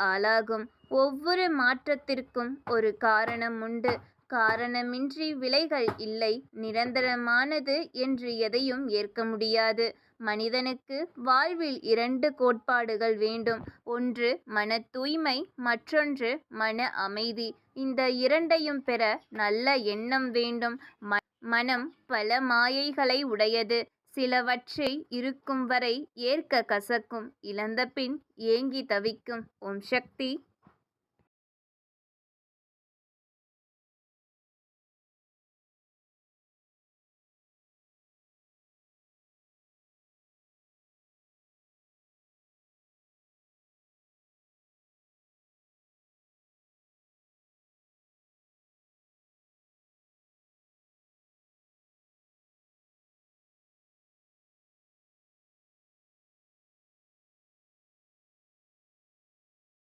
ஆளாகும். ஒவ்வொரு மாற்றத்திற்கும் ஒரு காரணம் உண்டு. காரணமின்றி விலைகள் இல்லை. நிரந்தரமானது என்று எதையும் ஏற்க முடியாது. மனிதனுக்கு வாழ்வில் 2 கோட்பாடுகள் வேண்டும். ஒன்று மன தூய்மை, மற்றொன்று மன அமைதி. இந்த இரண்டையும் பெற நல்ல எண்ணம் வேண்டும். மனம் பல மாயைகளை உடையது. சிலவற்றை இருக்கும் வரை ஏற்க கசக்கும். இழந்தபின் ஏங்கி தவிக்கும். ஓம் சக்தி.